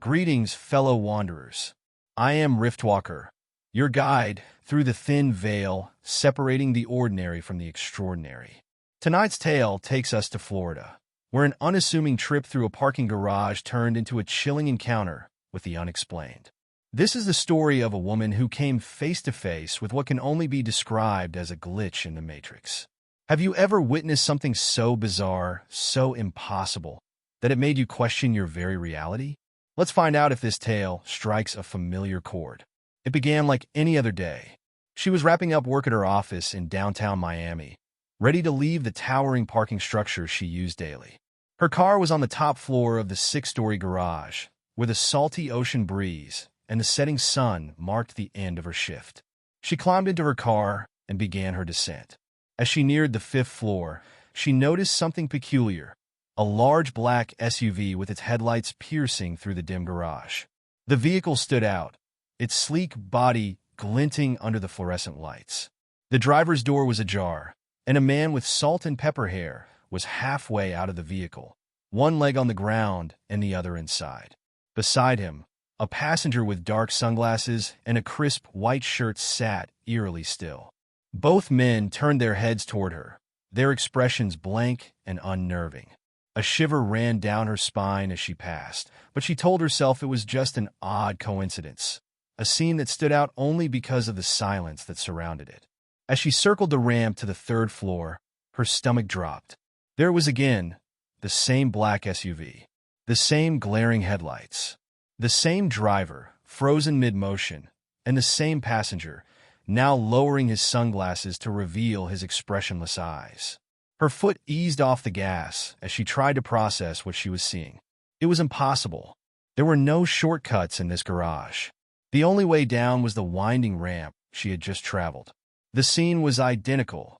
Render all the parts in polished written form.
Greetings, fellow wanderers. I am Riftwalker, your guide through the thin veil separating the ordinary from the extraordinary. Tonight's tale takes us to Florida, where an unassuming trip through a parking garage turned into a chilling encounter with the unexplained. This is the story of a woman who came face to face with what can only be described as a glitch in the Matrix. Have you ever witnessed something so bizarre, so impossible, that it made you question your very reality? Let's find out if this tale strikes a familiar chord. It began like any other day. She was wrapping up work at her office in downtown Miami, ready to leave the towering parking structure she used daily. Her car was on the top floor of the six-story garage, where the salty ocean breeze and the setting sun marked the end of her shift. She climbed into her car and began her descent. As she neared the fifth floor, she noticed something peculiar. A large black SUV with its headlights piercing through the dim garage. The vehicle stood out, its sleek body glinting under the fluorescent lights. The driver's door was ajar, and a man with salt and pepper hair was halfway out of the vehicle, one leg on the ground and the other inside. Beside him, a passenger with dark sunglasses and a crisp white shirt sat eerily still. Both men turned their heads toward her, their expressions blank and unnerving. A shiver ran down her spine as she passed, but she told herself it was just an odd coincidence, a scene that stood out only because of the silence that surrounded it. As she circled the ramp to the third floor, her stomach dropped. There it was again, the same black SUV, the same glaring headlights, the same driver, frozen mid-motion, and the same passenger, now lowering his sunglasses to reveal his expressionless eyes. Her foot eased off the gas as she tried to process what she was seeing. It was impossible. There were no shortcuts in this garage. The only way down was the winding ramp she had just traveled. The scene was identical,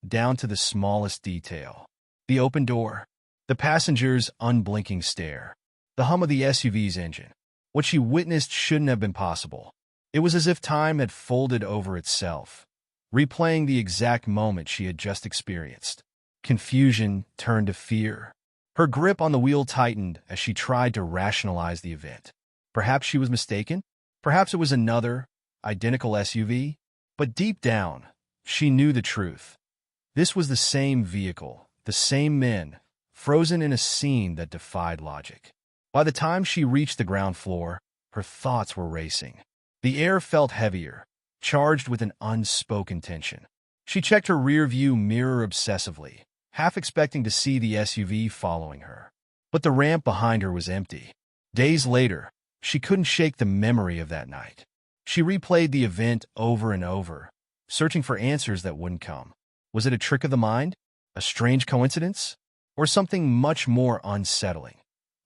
down to the smallest detail. The open door, the passenger's unblinking stare, the hum of the SUV's engine. What she witnessed shouldn't have been possible. It was as if time had folded over itself, replaying the exact moment she had just experienced. Confusion turned to fear. Her grip on the wheel tightened as she tried to rationalize the event. Perhaps she was mistaken. Perhaps it was another, identical SUV. But deep down, she knew the truth. This was the same vehicle, the same men, frozen in a scene that defied logic. By the time she reached the ground floor, her thoughts were racing. The air felt heavier, charged with an unspoken tension. She checked her rear-view mirror obsessively, half expecting to see the SUV following her. But the ramp behind her was empty. Days later, she couldn't shake the memory of that night. She replayed the event over and over, searching for answers that wouldn't come. Was it a trick of the mind? A strange coincidence? Or something much more unsettling?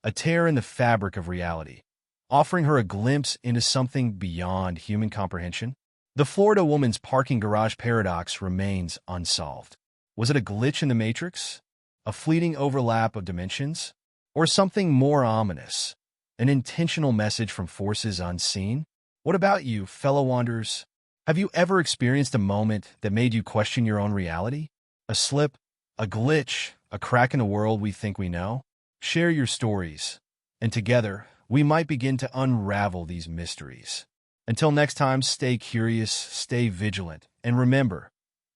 A tear in the fabric of reality, offering her a glimpse into something beyond human comprehension? The Florida woman's parking garage paradox remains unsolved. Was it a glitch in the Matrix? A fleeting overlap of dimensions? Or something more ominous? An intentional message from forces unseen? What about you, fellow wanderers? Have you ever experienced a moment that made you question your own reality? A slip, a glitch, a crack in the world we think we know? Share your stories, and together, we might begin to unravel these mysteries. Until next time, stay curious, stay vigilant, and remember,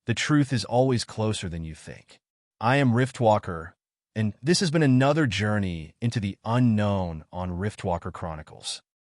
the truth is always closer than you think. I am Riftwalker, and this has been another journey into the unknown on Riftwalker Chronicles.